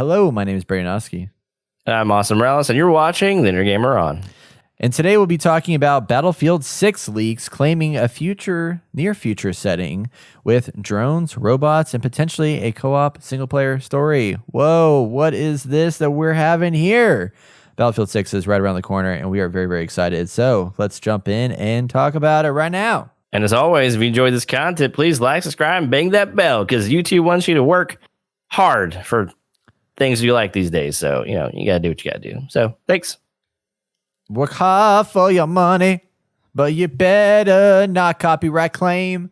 Hello, my name is Brayanoski. I'm Austin Morales, and you're watching The Inner Gamer On. And today we'll be talking about Battlefield 6 leaks claiming a near future setting with drones, robots, and potentially a co-op single-player story. Whoa, what is this that we're having here? Battlefield 6 is right around the corner, and we are very, very excited. So let's jump in and talk about it right now. And as always, if you enjoyed this content, please like, subscribe, and bang that bell, because YouTube wants you to work hard for things you like these days. So, you got to do what you got to do. So, thanks. Work hard for your money, but you better not copyright claim.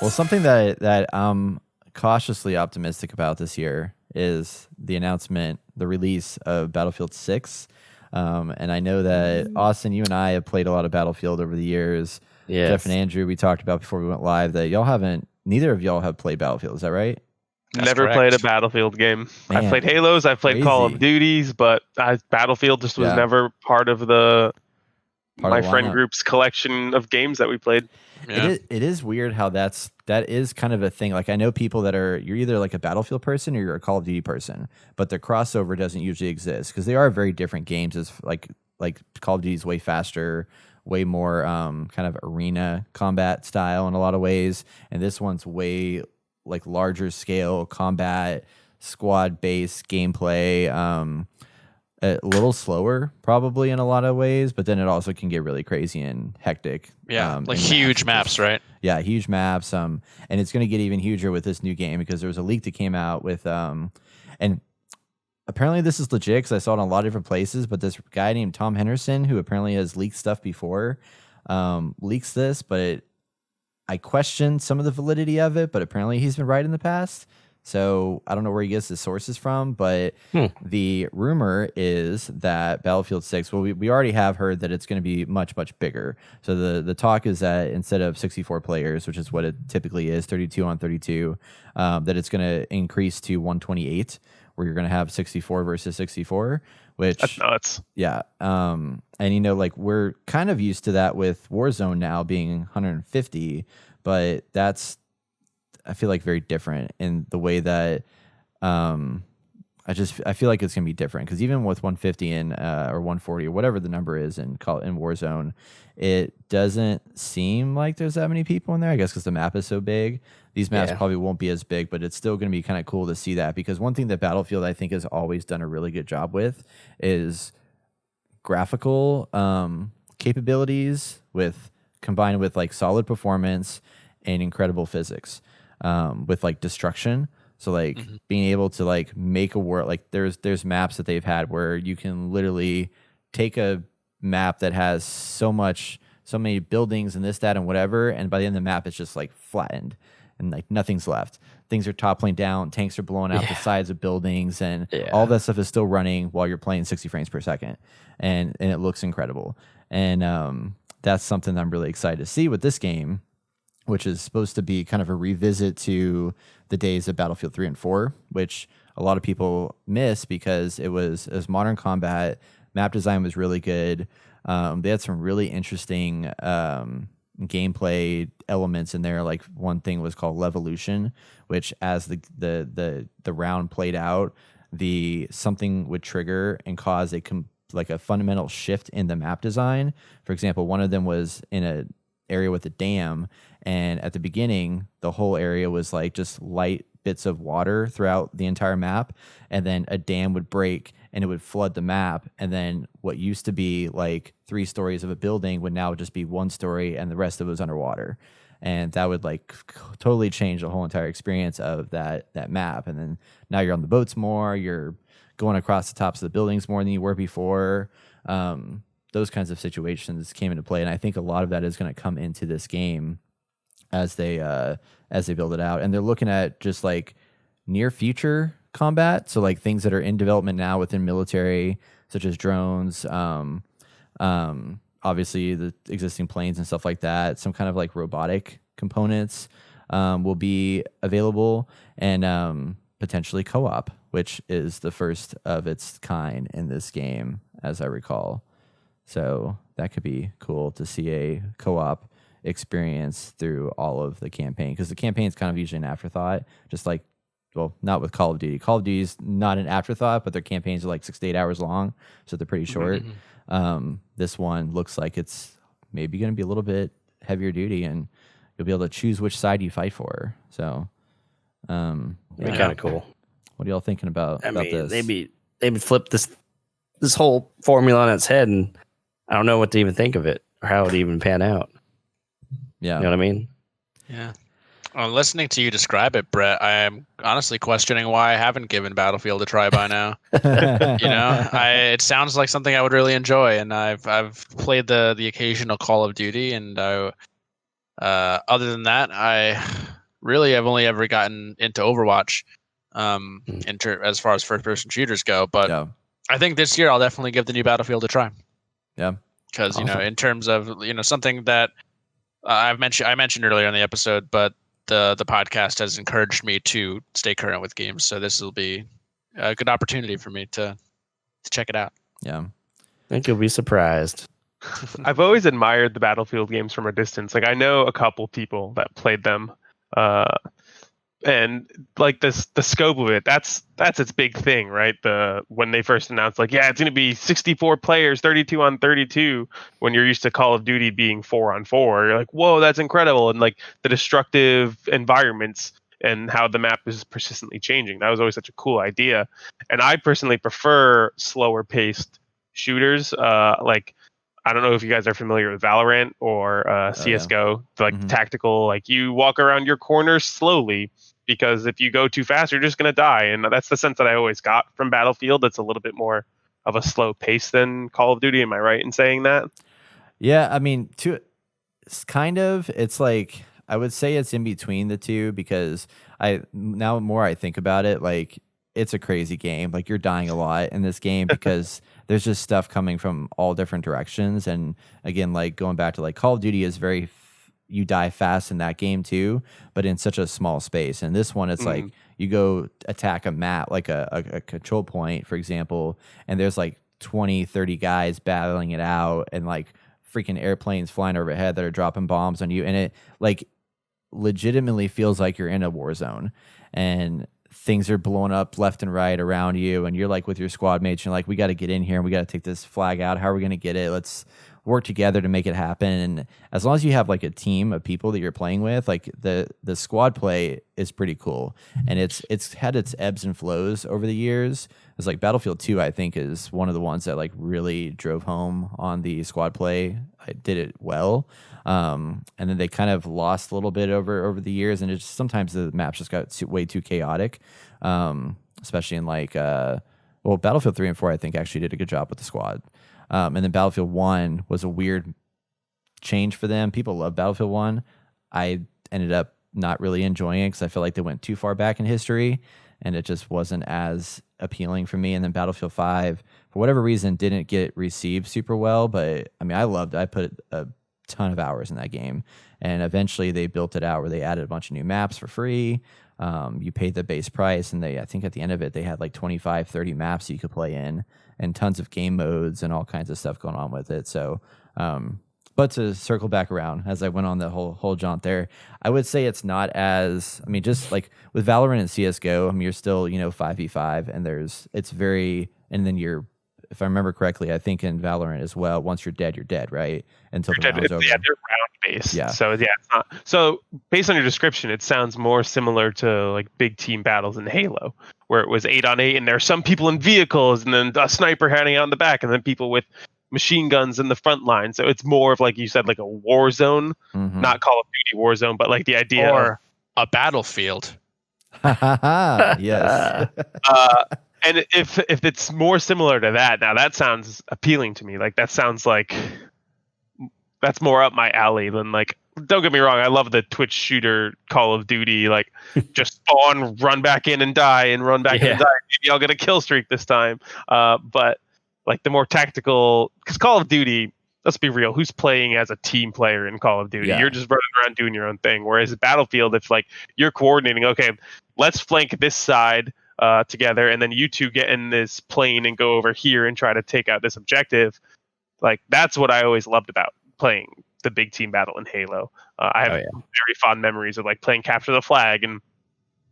Well, something that I'm cautiously optimistic about this year is the release of Battlefield 6. And I know that, Austin, you and I have played a lot of Battlefield over the years. Yes. Jeff and Andrew, we talked about before we went live that neither of y'all have played Battlefield. Is that right? That's Never correct. Played a Battlefield game. Man, I played Halos, I played crazy. Call of Duties, but Battlefield just was never part of my friend group's collection of games that we played. Yeah. It is weird how that is kind of a thing. Like, I know people that you're either like a Battlefield person or you're a Call of Duty person, but the crossover doesn't usually exist because they are very different games. As like Call of Duty is way faster, way more kind of arena combat style in a lot of ways, and this one's way like larger scale combat, squad based gameplay. A little slower probably in a lot of ways, but then it also can get really crazy and hectic. Yeah, like huge maps, right? Yeah, huge maps. And it's going to get even huger with this new game because there was a leak that came out with and apparently this is legit because I saw it in a lot of different places, but this guy named Tom Henderson, who apparently has leaked stuff before, leaks this, but I questioned some of the validity of it, but apparently he's been right in the past. So I don't know where he gets his sources from, but the rumor is that Battlefield 6, well, we already have heard that it's going to be much, much bigger. So the talk is that instead of 64 players, which is what it typically is, 32 on 32, that it's going to increase to 128, where you're going to have 64 versus 64, which... That's nuts. Yeah. And, we're kind of used to that with Warzone now being 150, but that's... I feel like very different in the way that I feel like it's gonna be different because even with 150 or 140 or whatever the number is in Warzone, it doesn't seem like there's that many people in there. I guess because the map is so big. These maps probably won't be as big, but it's still gonna be kind of cool to see that because one thing that Battlefield I think has always done a really good job with is graphical capabilities combined with like solid performance and incredible physics. With like destruction, so like being able to like make a world, like there's maps that they've had where you can literally take a map that has so many buildings and this, that, and whatever, and by the end of the map it's just like flattened and like nothing's left. Things are toppling down, tanks are blowing out the sides of buildings, and all that stuff is still running while you're playing 60 frames per second, and it looks incredible. And that's something I'm really excited to see with this game, which is supposed to be kind of a revisit to the days of Battlefield 3 and 4, which a lot of people miss because it was modern combat. Map design was really good. They had some really interesting gameplay elements in there. Like one thing was called Levolution, which as the round played out, something would trigger and cause a fundamental shift in the map design. For example, one of them was in a area with a dam, and at the beginning the whole area was like just light bits of water throughout the entire map, and then a dam would break and it would flood the map, and then what used to be like 3 stories of a building would now just be 1 story and the rest of it was underwater, and that would like totally change the whole entire experience of that map. And then now you're on the boats more, you're going across the tops of the buildings more than you were before. Those kinds of situations came into play, and I think a lot of that is going to come into this game as they build it out. And they're looking at just like near future combat, so like things that are in development now within military, such as drones, obviously the existing planes and stuff like that. Some kind of like robotic components will be available, and potentially co-op, which is the first of its kind in this game, as I recall. So that could be cool to see a co-op experience through all of the campaign, because the campaign is kind of usually an afterthought, just like, well, not with Call of Duty. Call of Duty is not an afterthought, but their campaigns are like 6 to 8 hours long, so they're pretty short. This one looks like it's maybe going to be a little bit heavier duty, and you'll be able to choose which side you fight for. So, It'd be kind of cool. What are y'all thinking about this? Maybe flip this whole formula on its head, and I don't know what to even think of it or how it would even pan out. Yeah, you know what I mean? Yeah. Well, listening to you describe it, Brett, I am honestly questioning why I haven't given Battlefield a try by now. It sounds like something I would really enjoy, and I've played the occasional Call of Duty, and other than that, I've only ever gotten into Overwatch, as far as first-person shooters go. But I think this year I'll definitely give the new Battlefield a try. Yeah, because in terms of something that I mentioned earlier in the episode, but the podcast has encouraged me to stay current with games, so this will be a good opportunity for me to check it out. Yeah, I think you'll be surprised. I've always admired the Battlefield games from a distance. Like, I know a couple people that played them, and like the scope of it, that's its big thing, right? When they first announced, like, yeah, it's going to be 64 players, 32 on 32, when you're used to Call of Duty being 4 on 4, you're like, whoa, that's incredible. And like the destructive environments and how the map is persistently changing, that was always such a cool idea. And I personally prefer slower paced shooters. Like, I don't know if you guys are familiar with Valorant or CSGO, tactical, like you walk around your corners slowly, because if you go too fast, you're just going to die. And that's the sense that I always got from Battlefield. It's a little bit more of a slow pace than Call of Duty. Am I right in saying that? Yeah, I mean, it's like, I would say it's in between the two, because now more I think about it, like, it's a crazy game. Like, you're dying a lot in this game because there's just stuff coming from all different directions. And again, like going back to like Call of Duty is you die fast in that game too, but in such a small space. And this one, it's like you go attack a map, like a control point, for example, and there's like 20, 30 guys battling it out, and like freaking airplanes flying overhead that are dropping bombs on you. And it like legitimately feels like you're in a war zone, and things are blowing up left and right around you, and you're like with your squad mates, and you're like, we got to get in here and we got to take this flag out. How are we going to get it? Let's work together to make it happen. And as long as you have like a team of people that you're playing with, like the squad play is pretty cool. And it's had its ebbs and flows over the years. It's like Battlefield 2, I think, is one of the ones that like really drove home on the squad play. I did it well. And then they kind of lost a little bit over the years, and sometimes the maps just got way too chaotic, especially in like Battlefield 3 and 4, I think, actually did a good job with the squad. And then Battlefield 1 was a weird change for them. People love Battlefield 1. I ended up not really enjoying it because I feel like they went too far back in history, and it just wasn't as appealing for me. And then Battlefield 5, for whatever reason, didn't get received super well. But I mean, I loved it. I put a ton of hours in that game, and eventually they built it out where they added a bunch of new maps for free. You paid the base price, and I think at the end of it, they had like 25, 30 maps you could play in, and tons of game modes and all kinds of stuff going on with it. So, but to circle back around, as I went on the whole jaunt there, I would say it's not as, I mean, just like with Valorant and CSGO, I mean, you're still, 5v5, and and then if I remember correctly, I think in Valorant as well, once you're dead, right? Until the round's over. Yeah, they're round-based. Yeah. So, yeah, it's not. So, based on your description, it sounds more similar to like big team battles in Halo, where it was 8 on 8, and there are some people in vehicles, and then a sniper hiding out in the back, and then people with machine guns in the front line. So it's more of, like you said, like a war zone, not Call of Duty war zone, but like the idea or a battlefield. Yes. And if it's more similar to that, now that sounds appealing to me. Like, that sounds like that's more up my alley than, like, don't get me wrong, I love the Twitch shooter Call of Duty, like just spawn, run back in and die, and run back in and die. Maybe I'll get a kill streak this time. But like the more tactical, because Call of Duty, let's be real, who's playing as a team player in Call of Duty? Yeah. You're just running around doing your own thing. Whereas Battlefield, it's like you're coordinating, okay, let's flank this side together, and then you two get in this plane and go over here and try to take out this objective. Like, that's what I always loved about playing the big team battle in Halo. I have Oh, yeah. very fond memories of like playing capture the flag and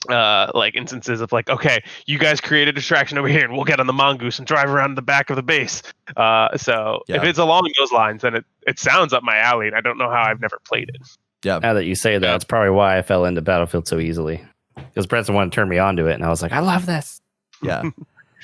like instances of like, okay, you guys create a distraction over here and we'll get on the mongoose and drive around the back of the base. So Yeah. if it's along those lines, then it sounds up my alley, and I don't know how I've never played it. Yeah. Now that you say that, that's probably why I fell into Battlefield so easily. Because Preston wanted to turn me on to it, and I was like, I love this. Yeah.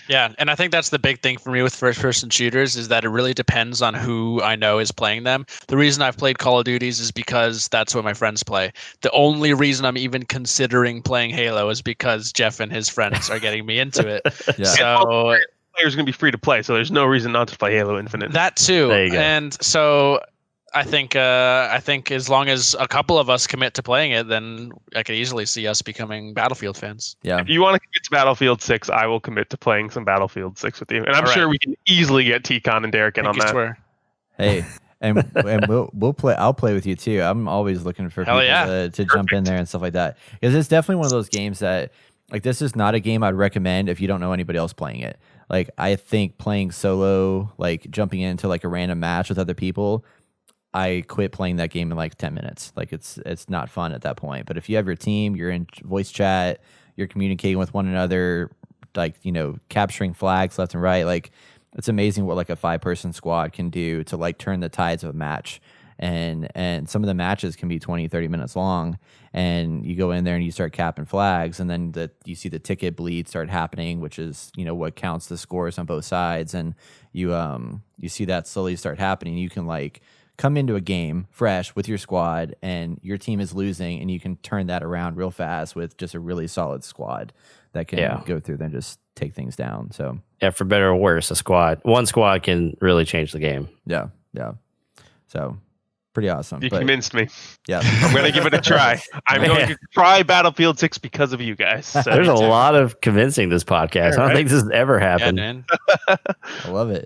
Yeah, and I think that's the big thing for me with first-person shooters is that it really depends on who I know is playing them. The reason I've played Call of Duties is because that's what my friends play. The only reason I'm even considering playing Halo is because Jeff and his friends are getting me into it. Yeah. So Players going to be free to play, so there's no reason not to play Halo Infinite. that too. There you go. And so I think as long as a couple of us commit to playing it, then I could easily see us becoming Battlefield fans. Yeah. If you want to commit to Battlefield 6, I will commit to playing some Battlefield 6 with you. And I'm All right. sure we can easily get T-Con and Derek in on Pinky that. swear. Hey, and we'll play. I'll play with you too. I'm always looking for Hell people yeah. to jump in there and stuff like that, because it's definitely one of those games that, like, this is not a game I'd recommend if you don't know anybody else playing it. Like, I think playing solo, like jumping into like a random match with other people, I quit playing that game in like 10 minutes. Like, it's not fun at that point. But if you have your team, you're in voice chat, you're communicating with one another, like, you know, capturing flags left and right. Like, it's amazing what like a 5-person squad can do to like turn the tides of a match. And some of the matches can be 20, 30 minutes long, and you go in there and you start capping flags, and then you see the ticket bleed start happening, which is, you know, what counts the scores on both sides. And you see that slowly start happening. You can like come into a game fresh with your squad and your team is losing, and you can turn that around real fast with just a really solid squad that can go through there and just take things down. So Yeah, for better or worse, one squad can really change the game. yeah. So pretty awesome. You But, convinced me. yeah. I'm going to give it a try. I'm going to try Battlefield 6 because of you guys. So There's a lot of convincing this podcast. I don't think this has ever Yeah, happened. man. I love it.